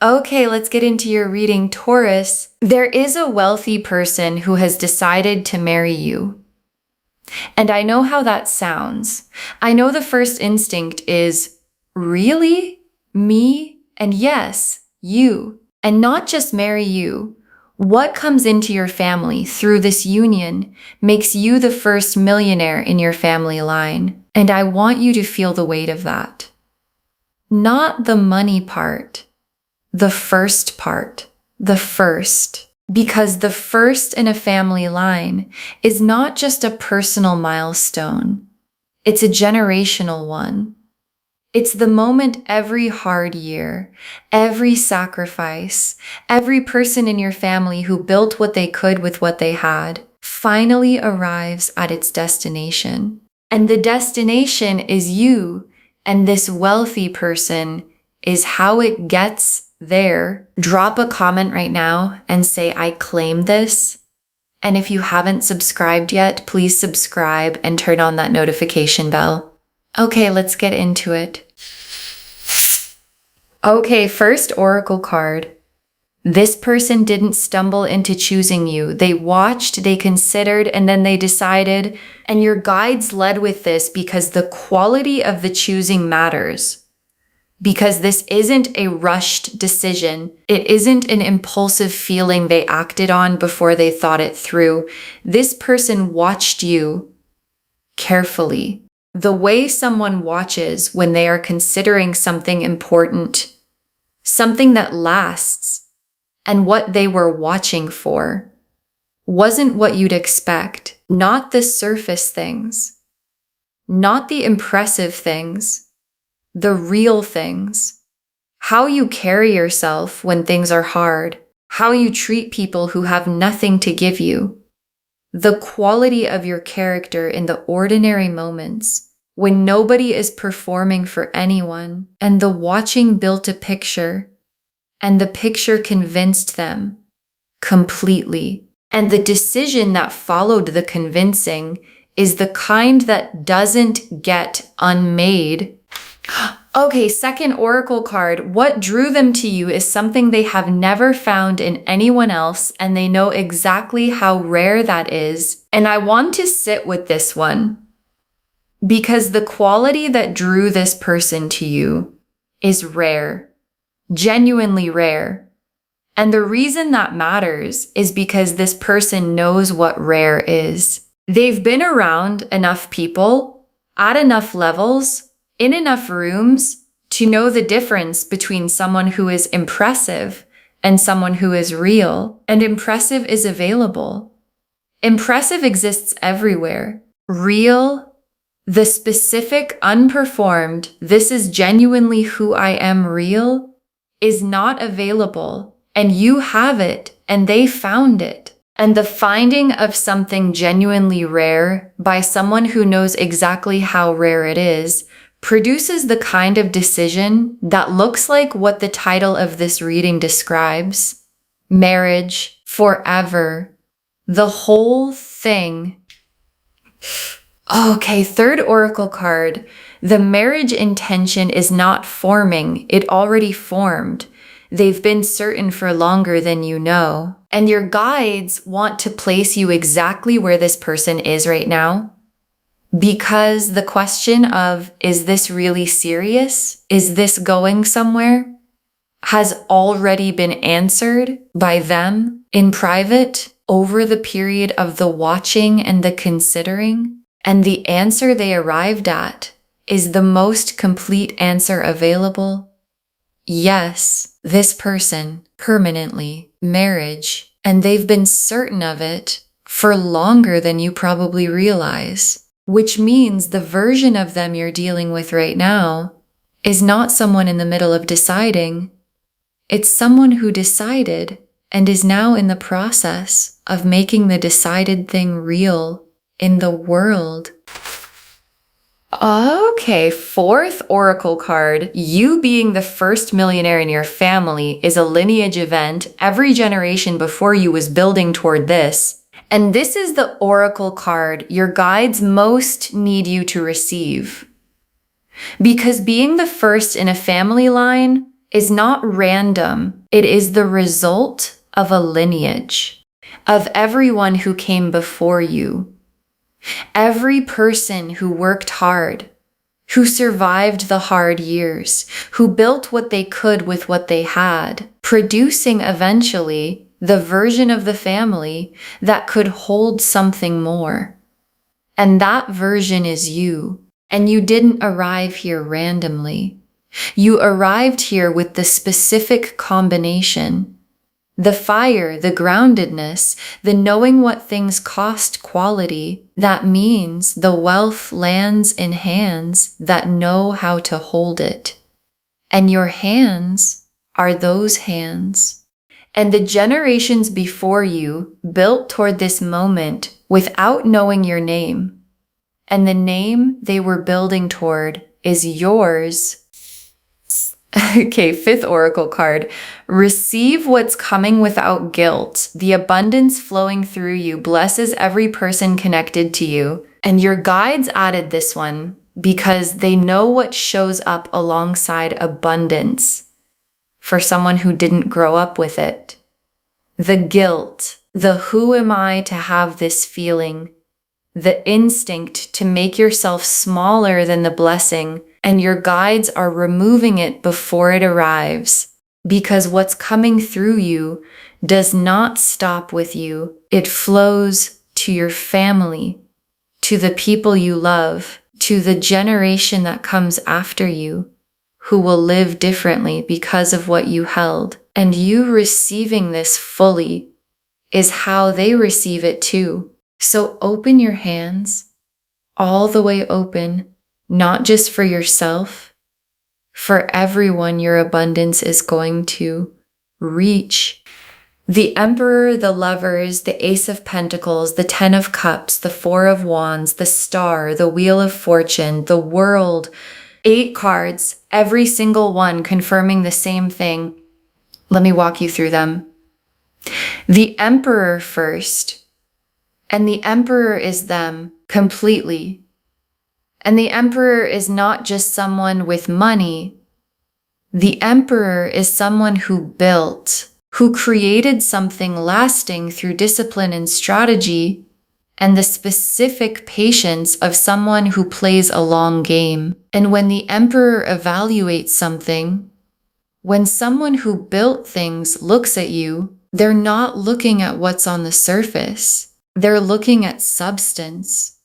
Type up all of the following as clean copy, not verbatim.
Okay, let's get into your reading, Taurus. There is a wealthy person who has decided to marry you. And I know how that sounds. I know the first instinct is, really? Me? And yes, you. And not just marry you. What comes into your family through this union makes you the first millionaire in your family line. And I want you to feel the weight of that. Not the money part. The first part. The first. Because the first in a family line is not just a personal milestone. It's a generational one. It's the moment every hard year, every sacrifice, every person in your family who built what they could with what they had, finally arrives at its destination. And the destination is you, and this wealthy person is how it gets there. Drop a comment right now and say, I claim this. And if you haven't subscribed yet, please subscribe and turn on that notification bell. Okay, let's get into it. Okay, first oracle card. This person didn't stumble into choosing you. They watched, they considered, and then they decided. And your guides led with this because the quality of the choosing matters. Because this isn't a rushed decision. It isn't an impulsive feeling they acted on before they thought it through. This person watched you carefully. The way someone watches when they are considering something important, something that lasts, and what they were watching for, wasn't what you'd expect. Not the surface things, not the impressive things, the real things. How you carry yourself when things are hard, how you treat people who have nothing to give you, the quality of your character in the ordinary moments when nobody is performing for anyone, and the watching built a picture, and the picture convinced them completely. And the decision that followed the convincing is the kind that doesn't get unmade. Okay, second oracle card. What drew them to you is something they have never found in anyone else, and they know exactly how rare that is. And I want to sit with this one. Because the quality that drew this person to you is rare, genuinely rare. And the reason that matters is because this person knows what rare is. They've been around enough people, at enough levels, in enough rooms to know the difference between someone who is impressive and someone who is real. And impressive is available. Impressive exists everywhere. Real, the specific, unperformed, this is genuinely who I am real, is not available. And you have it, and they found it. And the finding of something genuinely rare by someone who knows exactly how rare it is produces the kind of decision that looks like what the title of this reading describes. Marriage, forever, the whole thing. Okay, third oracle card. The marriage intention is not forming, it already formed. They've been certain for longer than you know. And your guides want to place you exactly where this person is right now. Because the question of, is this really serious? Is this going somewhere? Has already been answered by them in private over the period of the watching and the considering. And the answer they arrived at is the most complete answer available. Yes, this person, permanently, marriage, and they've been certain of it for longer than you probably realize, which means the version of them you're dealing with right now is not someone in the middle of deciding. It's someone who decided and is now in the process of making the decided thing real in the world. Okay, fourth oracle card. You being the first millionaire in your family is a lineage event. Every generation before you was building toward this. And this is the oracle card your guides most need you to receive. Because being the first in a family line is not random. It is the result of a lineage, of everyone who came before you. Every person who worked hard, who survived the hard years, who built what they could with what they had, producing eventually the version of the family that could hold something more. And that version is you. And you didn't arrive here randomly. You arrived here with the specific combination. The fire, the groundedness, the knowing what things cost quality, that means the wealth lands in hands that know how to hold it. And your hands are those hands. And the generations before you built toward this moment without knowing your name. And the name they were building toward is yours. Okay, fifth oracle card. Receive what's coming without guilt. The abundance flowing through you blesses every person connected to you. And your guides added this one because they know what shows up alongside abundance for someone who didn't grow up with it. The guilt, the who am I to have this feeling, the instinct to make yourself smaller than the blessing, and your guides are removing it before it arrives. Because what's coming through you does not stop with you. It flows to your family, to the people you love, to the generation that comes after you, who will live differently because of what you held. And you receiving this fully is how they receive it too. So open your hands, all the way open, not just for yourself, for everyone your abundance is going to reach. The Emperor, the Lovers, the Ace of Pentacles, the Ten of Cups, the Four of Wands, the Star, the Wheel of Fortune, the World, 8 cards, every single one confirming the same thing. Let me walk you through them. The Emperor first, and the Emperor is them completely. And the Emperor is not just someone with money. The Emperor is someone who built, who created something lasting through discipline and strategy, and the specific patience of someone who plays a long game. And when the Emperor evaluates something, when someone who built things looks at you, they're not looking at what's on the surface. They're looking at substance.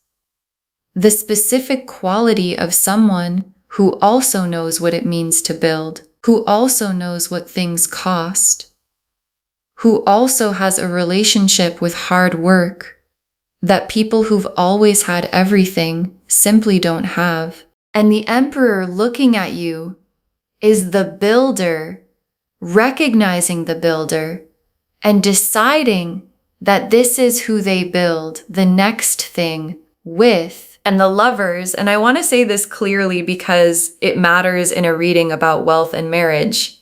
The specific quality of someone who also knows what it means to build, who also knows what things cost, who also has a relationship with hard work that people who've always had everything simply don't have. And the Emperor looking at you is the builder, recognizing the builder and deciding that this is who they build the next thing with. And the Lovers, and I want to say this clearly because it matters in a reading about wealth and marriage.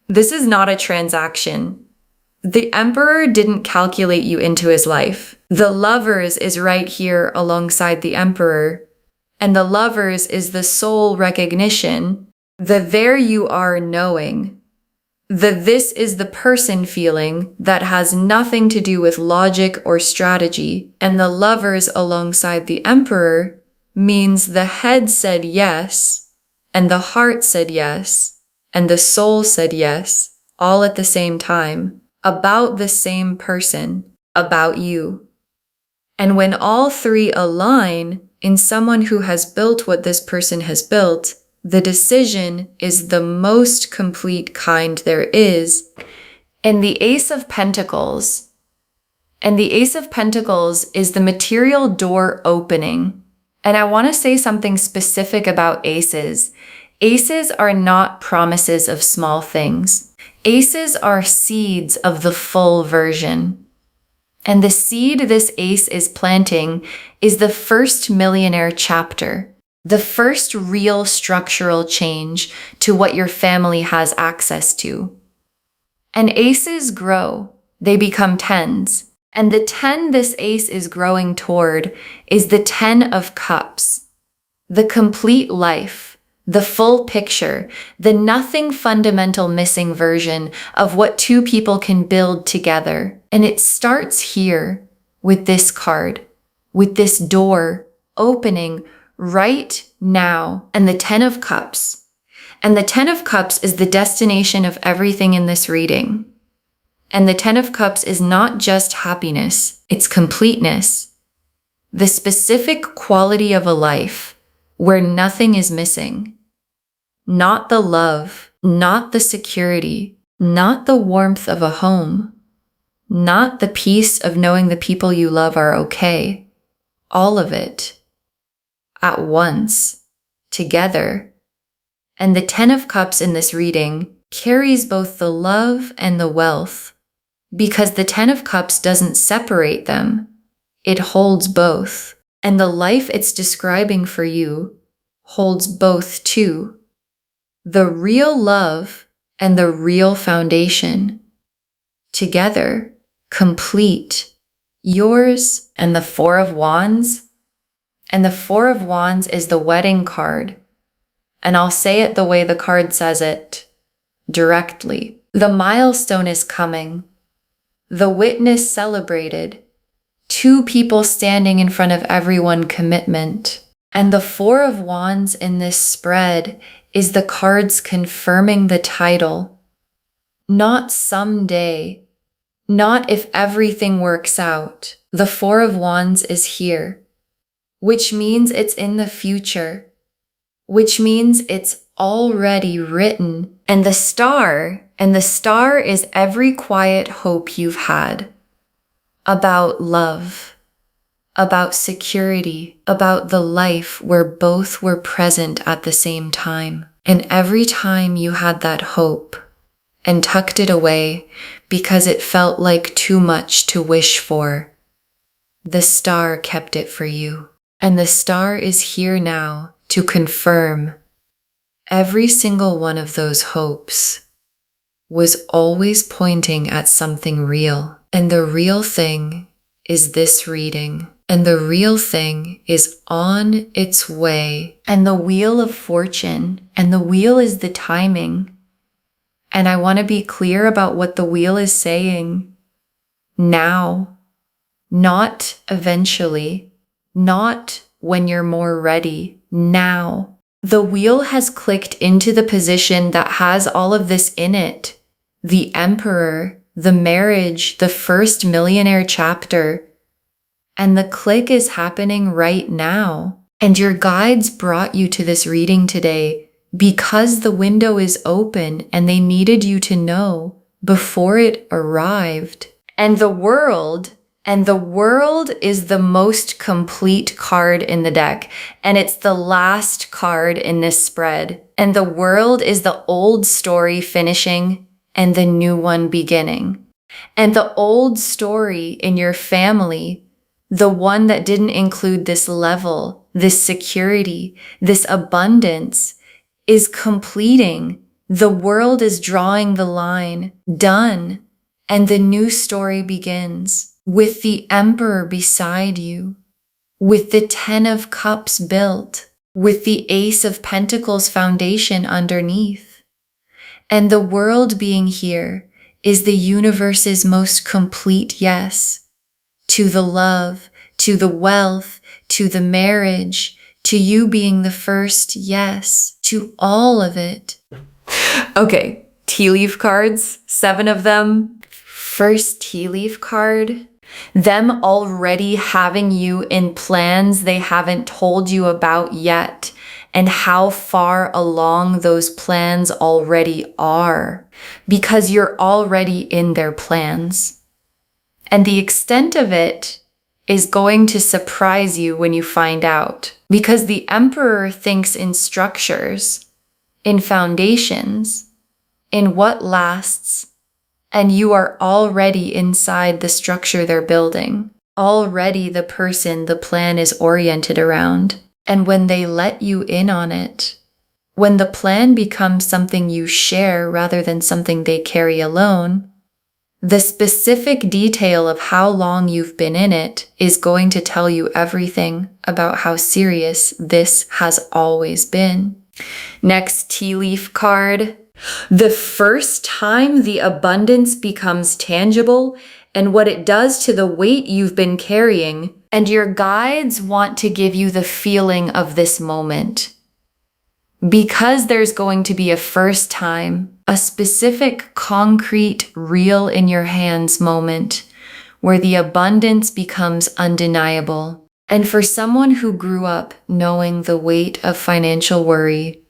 This is not a transaction. The Emperor didn't calculate you into his life. The Lovers is right here alongside the Emperor. And the Lovers is the soul recognition, the there you are knowing, the this is the person feeling that has nothing to do with logic or strategy. And the Lovers alongside the Emperor means the head said yes, and the heart said yes, and the soul said yes, all at the same time, about the same person, about you. And when all three align in someone who has built what this person has built, the decision is the most complete kind there is. And the Ace of Pentacles. And the Ace of Pentacles is the material door opening. And I want to say something specific about aces. Aces are not promises of small things. Aces are seeds of the full version. And the seed this ace is planting is the first Millionaire chapter. The first real structural change to what your family has access to. And aces grow. They become 10s. And the 10 this ace is growing toward is the 10 of Cups. The complete life, the full picture, the nothing fundamental missing version of what two people can build together. And it starts here with this card, with this door opening right now, and the 10 of Cups. And the 10 of Cups is the destination of everything in this reading. And the 10 of Cups is not just happiness, it's completeness. The specific quality of a life where nothing is missing. Not the love, not the security, not the warmth of a home, not the peace of knowing the people you love are okay. All of it. At once. Together. And the 10 of Cups in this reading carries both the love and the wealth, because the 10 of Cups doesn't separate them. It holds both. And the life it's describing for you holds both too. The real love and the real foundation. Together, complete. Yours and the 4 of Wands. And the 4 of Wands is the wedding card. And I'll say it the way the card says it, directly. The milestone is coming. The witness celebrated. 2 people standing in front of everyone, commitment. And the 4 of Wands in this spread is the cards confirming the title. Not someday. Not if everything works out. The 4 of Wands is here. Which means it's in the future. Which means it's already written. And the star is every quiet hope you've had. About love. About security, about the life where both were present at the same time. And every time you had that hope and tucked it away because it felt like too much to wish for, the star kept it for you. And the star is here now to confirm every single one of those hopes was always pointing at something real. And the real thing is this reading. And the real thing is on its way. And the wheel of fortune, and the wheel is the timing. And I want to be clear about what the wheel is saying. Now. Not eventually. Not when you're more ready. Now. The wheel has clicked into the position that has all of this in it. The Emperor, the marriage, the first Millionaire chapter. And the click is happening right now. And your guides brought you to this reading today because the window is open and they needed you to know before it arrived. And the world is the most complete card in the deck. And it's the last card in this spread. And the world is the old story finishing and the new one beginning. And the old story in your family, the one that didn't include this level, this security, this abundance, is completing. The world is drawing the line, done, and the new story begins with the Emperor beside you, with the 10 of Cups built, with the Ace of Pentacles foundation underneath. And the world being here is the universe's most complete yes. To the love, to the wealth, to the marriage, to you being the first yes, to all of it. Okay, tea leaf cards, 7 of them. First tea leaf card, them already having you in plans they haven't told you about yet, and how far along those plans already are, because you're already in their plans. And the extent of it is going to surprise you when you find out, because the Emperor thinks in structures, in foundations, in what lasts, and you are already inside the structure they're building, already the person the plan is oriented around. And when they let you in on it, when the plan becomes something you share rather than something they carry alone, the specific detail of how long you've been in it is going to tell you everything about how serious this has always been. Next tea leaf card. The first time the abundance becomes tangible and what it does to the weight you've been carrying, and your guides want to give you the feeling of this moment. Because there's going to be a first time, a specific, concrete, real in your hands moment where the abundance becomes undeniable. And for someone who grew up knowing the weight of financial worry,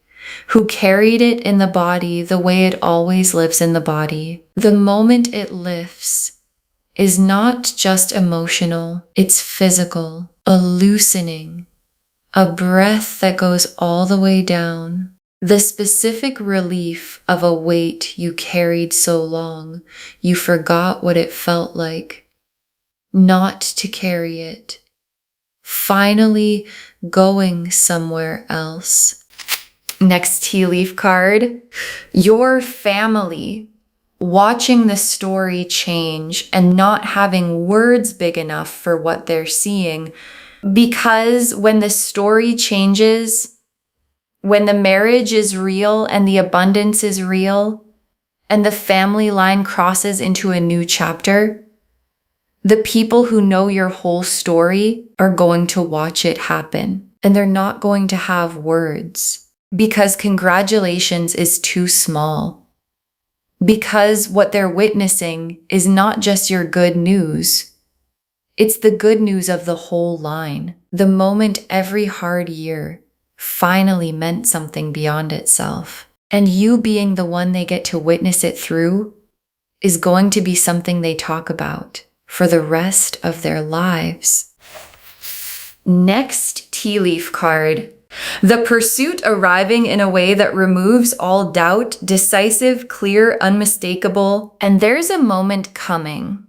who carried it in the body the way it always lives in the body, the moment it lifts is not just emotional, it's physical, a loosening, a breath that goes all the way down. The specific relief of a weight you carried so long, you forgot what it felt like not to carry it. Finally going somewhere else. Next tea leaf card. Your family watching the story change and not having words big enough for what they're seeing. Because when the story changes, when the marriage is real and the abundance is real, and the family line crosses into a new chapter, the people who know your whole story are going to watch it happen, and they're not going to have words because congratulations is too small. Because what they're witnessing is not just your good news. It's the good news of the whole line. The moment every hard year finally meant something beyond itself. And you being the one they get to witness it through is going to be something they talk about for the rest of their lives. Next tea leaf card. The pursuit arriving in a way that removes all doubt, decisive, clear, unmistakable. And there's a moment coming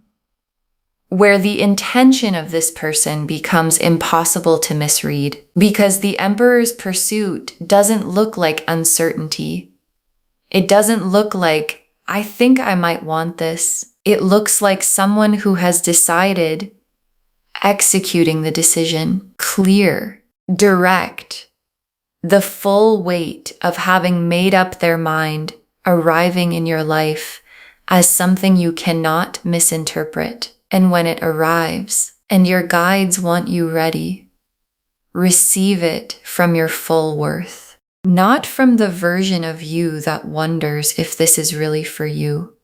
where the intention of this person becomes impossible to misread because the Emperor's pursuit doesn't look like uncertainty. It doesn't look like, I think I might want this. It looks like someone who has decided, executing the decision, clear, direct, the full weight of having made up their mind, arriving in your life as something you cannot misinterpret. And when it arrives, and your guides want you ready, receive it from your full worth, not from the version of you that wonders if this is really for you,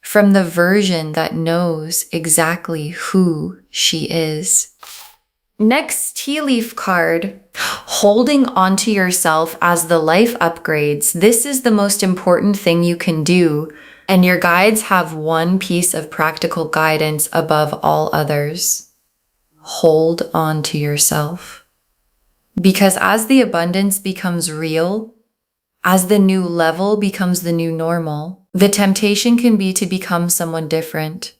from the version that knows exactly who she is. Next tea leaf card, holding onto yourself as the life upgrades. This is the most important thing you can do. And your guides have one piece of practical guidance above all others. Hold on to yourself. Because as the abundance becomes real, as the new level becomes the new normal, the temptation can be to become someone different,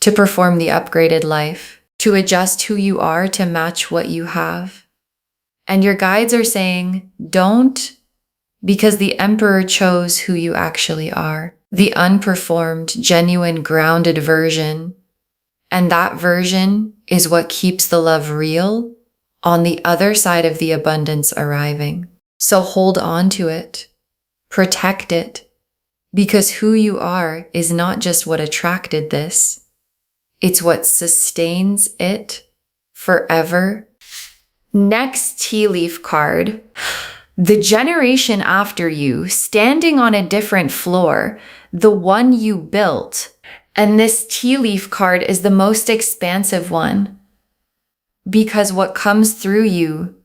to perform the upgraded life, to adjust who you are to match what you have. And your guides are saying, don't, because the Emperor chose who you actually are. The unperformed, genuine, grounded version. And that version is what keeps the love real on the other side of the abundance arriving. So hold on to it. Protect it. Because who you are is not just what attracted this. It's what sustains it forever. Next tea leaf card. The generation after you, standing on a different floor, the one you built. And this tea leaf card is the most expansive one because what comes through you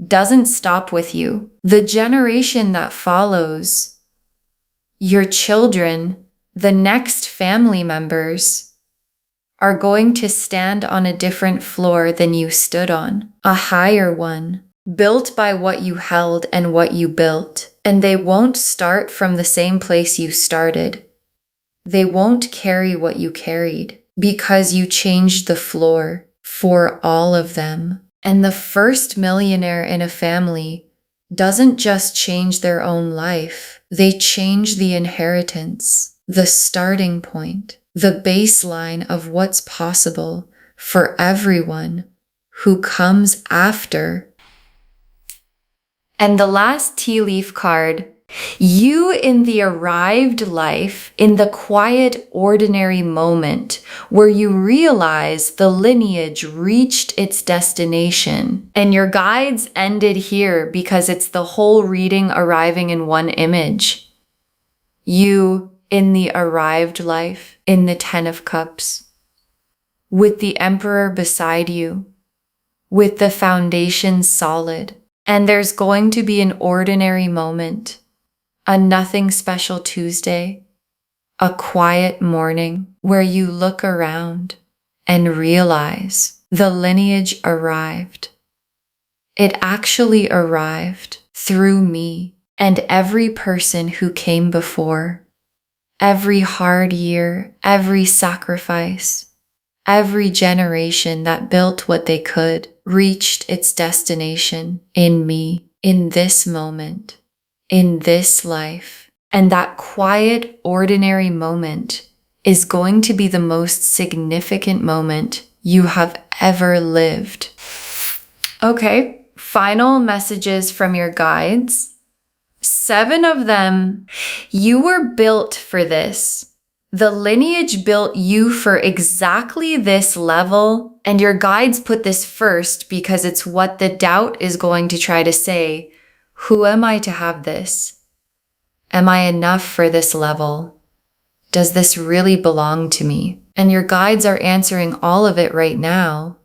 doesn't stop with you. The generation that follows, your children, the next family members, are going to stand on a different floor than you stood on, a higher one. Built by what you held and what you built. And they won't start from the same place you started. They won't carry what you carried because you changed the floor for all of them. And the first millionaire in a family doesn't just change their own life. They change the inheritance, the starting point, the baseline of what's possible for everyone who comes after. And the last tea leaf card, you in the arrived life, in the quiet, ordinary moment where you realize the lineage reached its destination. And your guides ended here because it's the whole reading arriving in one image. You in the arrived life, in the Ten of Cups, with the Emperor beside you, with the foundation solid. And there's going to be an ordinary moment, a nothing special Tuesday, a quiet morning where you look around and realize the lineage arrived. It actually arrived through me and every person who came before. Every hard year, every sacrifice, every generation that built what they could reached its destination in me, in this moment, in this life. And that quiet, ordinary moment is going to be the most significant moment you have ever lived. Okay, final messages from your guides. 7 of them, you were built for this. The lineage built you for exactly this level, and your guides put this first because it's what the doubt is going to try to say. Who am I to have this? Am I enough for this level? Does this really belong to me? And your guides are answering all of it right now.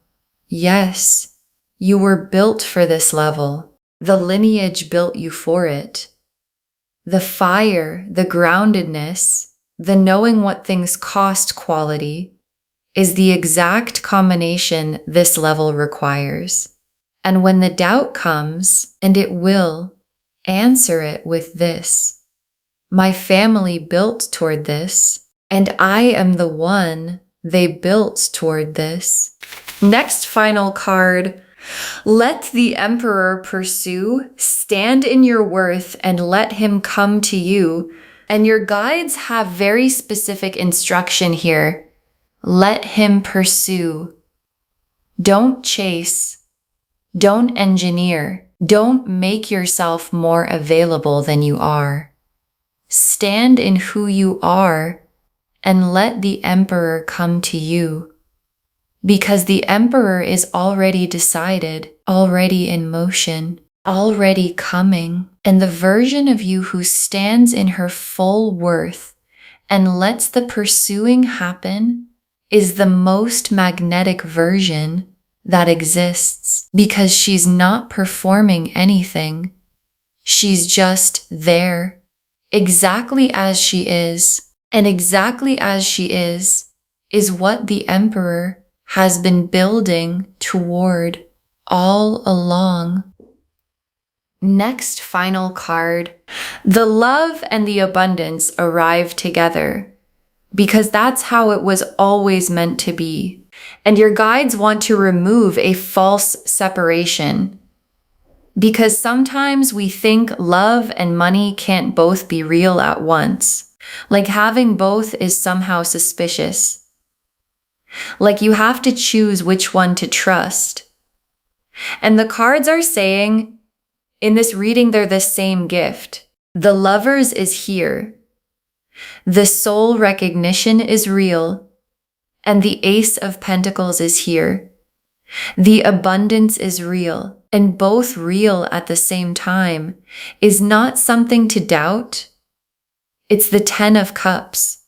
Yes, you were built for this level. The lineage built you for it. The fire, the groundedness, the knowing what things cost quality is the exact combination this level requires. And when the doubt comes, and it will, answer it with this. My family built toward this, and I am the one they built toward this. Next final card. Let the Emperor pursue, stand in your worth, and let him come to you. And your guides have very specific instruction here. Let him pursue. Don't chase. Don't engineer. Don't make yourself more available than you are. Stand in who you are and let the Emperor come to you. Because the Emperor is already decided, already in motion, already coming. And the version of you who stands in her full worth and lets the pursuing happen is the most magnetic version that exists. Because she's not performing anything. She's just there, exactly as she is. And exactly as she is what the Emperor has been building toward all along. Next final card. The love and the abundance arrive together because that's how it was always meant to be. And your guides want to remove a false separation because sometimes we think love and money can't both be real at once. Like having both is somehow suspicious. Like you have to choose which one to trust. And the cards are saying, in this reading, they're the same gift. The Lovers is here. The soul recognition is real. And the Ace of Pentacles is here. The abundance is real. And both real at the same time is not something to doubt. It's the Ten of Cups.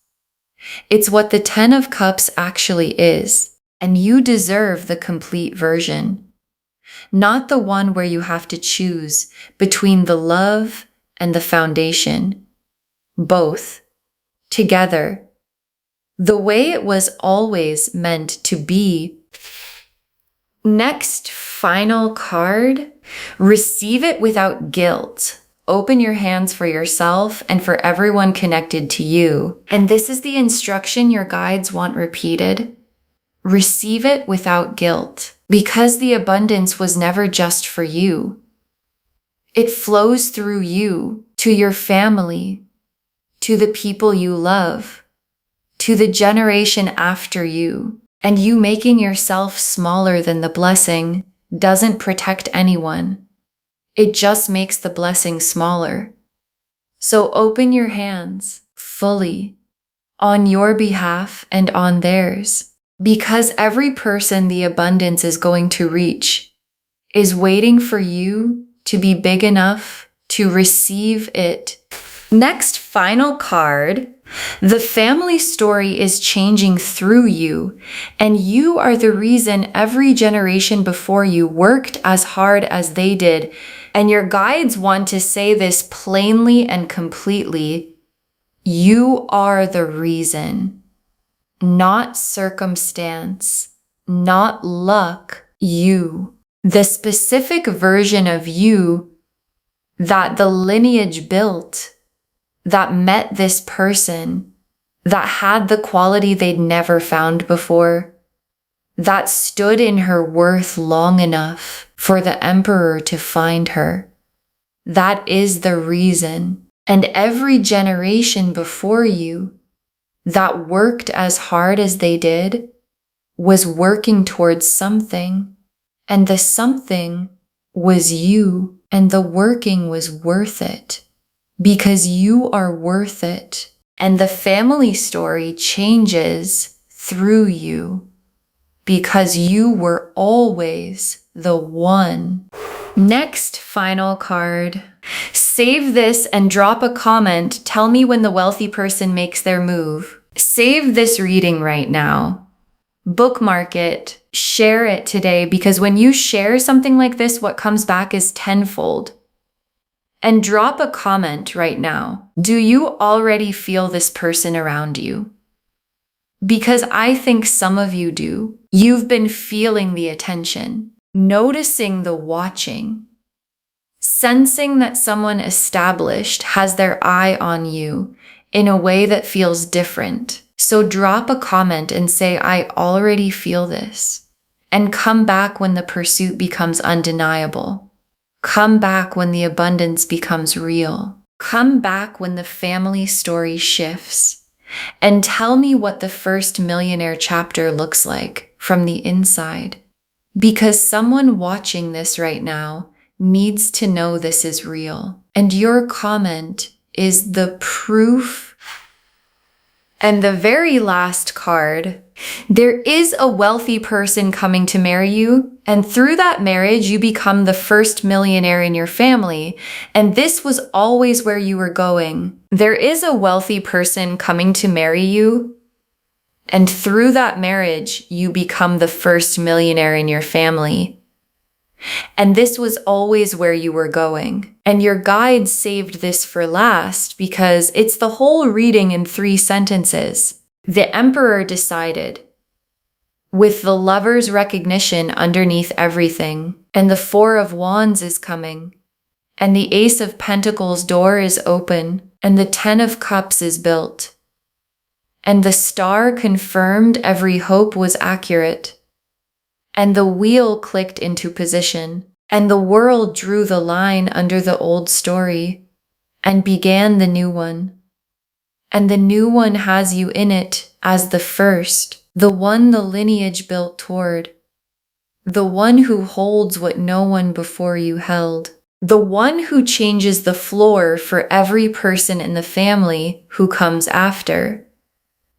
It's what the Ten of Cups actually is, and you deserve the complete version. Not the one where you have to choose between the love and the foundation. Both. Together. The way it was always meant to be. Next, final card. Receive it without guilt. Open your hands for yourself and for everyone connected to you. And this is the instruction your guides want repeated. Receive it without guilt, because the abundance was never just for you. It flows through you, to your family, to the people you love, to the generation after you. And you making yourself smaller than the blessing doesn't protect anyone. It just makes the blessing smaller. So open your hands fully on your behalf and on theirs, because every person the abundance is going to reach is waiting for you to be big enough to receive it. Next, final card. The family story is changing through you, and you are the reason every generation before you worked as hard as they did. And your guides want to say this plainly and completely. You are the reason, not circumstance, not luck, you. The specific version of you that the lineage built, that met this person, that had the quality they'd never found before, that stood in her worth long enough for the emperor to find her. That is the reason. And every generation before you that worked as hard as they did was working towards something, and the something was you, and the working was worth it. Because you are worth it, and the family story changes through you, because you were always the one. Next, final card. Save this and drop a comment. Tell me when the wealthy person makes their move. Save this reading right now. Bookmark it. Share it today, because when you share something like this, what comes back is tenfold. And drop a comment right now. Do you already feel this person around you? Because I think some of you do. You've been feeling the attention, noticing the watching, sensing that someone established has their eye on you in a way that feels different. So drop a comment and say, I already feel this. And come back when the pursuit becomes undeniable. Come back when the abundance becomes real. Come back when the family story shifts. And tell me what the first millionaire chapter looks like from the inside. Because someone watching this right now needs to know this is real. And your comment is the proof. And the very last card, there is a wealthy person coming to marry you, and through that marriage, you become the first millionaire in your family, and this was always where you were going. There is a wealthy person coming to marry you, and through that marriage, you become the first millionaire in your family. And this was always where you were going. And your guide saved this for last because it's the whole reading in 3 sentences. The emperor decided, with the lover's recognition underneath everything, and the 4 of Wands is coming, and the Ace of Pentacles door is open, and the 10 of Cups is built. And the star confirmed every hope was accurate. And the wheel clicked into position, and the world drew the line under the old story and began the new one. And the new one has you in it as the first, the one the lineage built toward, the one who holds what no one before you held, the one who changes the floor for every person in the family who comes after.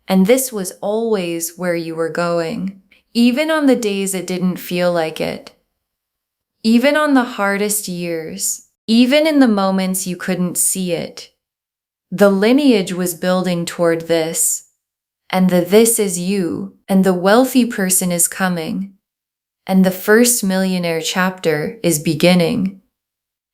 And this was always where you were going. Even on the days it didn't feel like it. Even on the hardest years. Even in the moments you couldn't see it. The lineage was building toward this. And the this is you. And the wealthy person is coming. And the first millionaire chapter is beginning.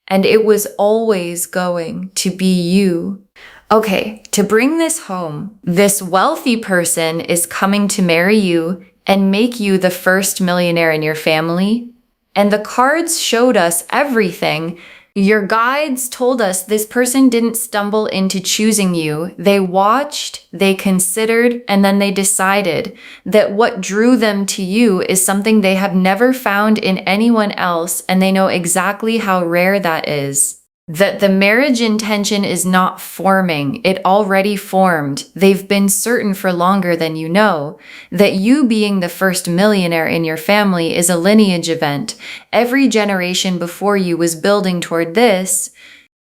And it was always going to be you. Okay, to bring this home, this wealthy person is coming to marry you and make you the first millionaire in your family. And the cards showed us everything. Your guides told us this person didn't stumble into choosing you. They watched, they considered, and then they decided that what drew them to you is something they have never found in anyone else, and they know exactly how rare that is. That the marriage intention is not forming, it already formed. They've been certain for longer than you know. That you being the first millionaire in your family is a lineage event. Every generation before you was building toward this,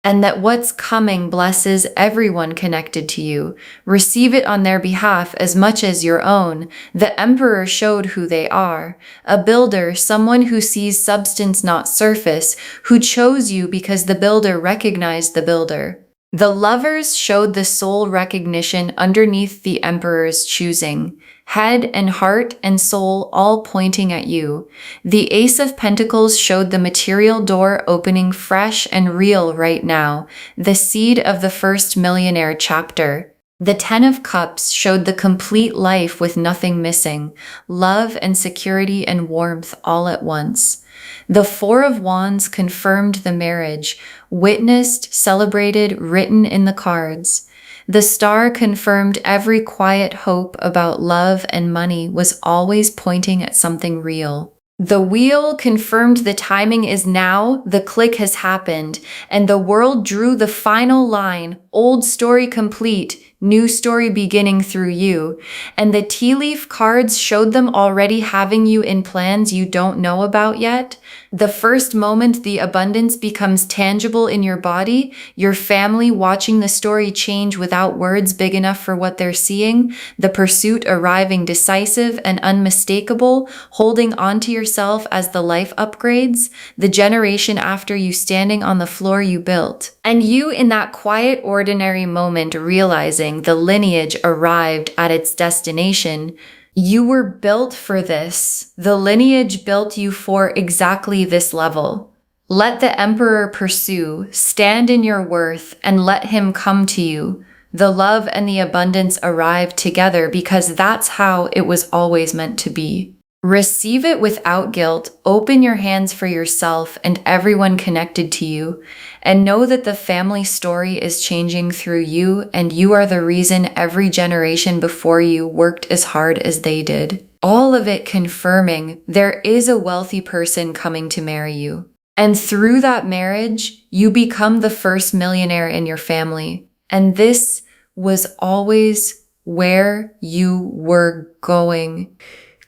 and that what's coming blesses everyone connected to you. Receive it on their behalf as much as your own. The Emperor showed who they are. A builder, someone who sees substance not surface, who chose you because the builder recognized the builder. The Lovers showed the soul recognition underneath the Emperor's choosing. Head and heart and soul all pointing at you. The Ace of Pentacles showed the material door opening fresh and real right now, the seed of the first millionaire chapter. The Ten of Cups showed the complete life with nothing missing, love and security and warmth all at once. The Four of Wands confirmed the marriage, witnessed, celebrated, written in the cards. The Star confirmed every quiet hope about love and money was always pointing at something real. The Wheel confirmed the timing is now, the click has happened, and the world drew the final line, old story complete, new story beginning through you. And the tea leaf cards showed them already having you in plans you don't know about yet. The first moment the abundance becomes tangible in your body, your family watching the story change without words big enough for what they're seeing, the pursuit arriving decisive and unmistakable, holding onto yourself as the life upgrades, the generation after you standing on the floor you built. And you in that quiet, ordinary moment realizing the lineage arrived at its destination. You were built for this. The lineage built you for exactly this level. Let the Emperor pursue, stand in your worth, and let him come to you. The love and the abundance arrive together because that's how it was always meant to be. Receive it without guilt, open your hands for yourself and everyone connected to you, and know that the family story is changing through you and you are the reason every generation before you worked as hard as they did. All of it confirming there is a wealthy person coming to marry you. And through that marriage, you become the first millionaire in your family. And this was always where you were going.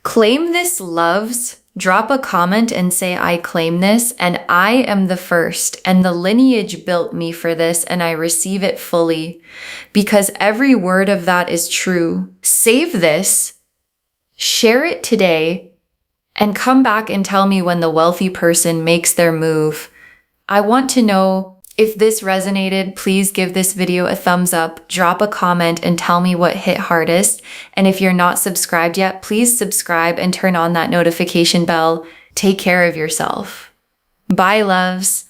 Claim this, loves. Drop a comment and say, I claim this, and I am the first, and the lineage built me for this, and I receive it fully. Because every word of that is true. Save this, share it today, and come back and tell me when the wealthy person makes their move. I want to know. If this resonated, please give this video a thumbs up, drop a comment, and tell me what hit hardest. And if you're not subscribed yet, please subscribe and turn on that notification bell. Take care of yourself. Bye, loves.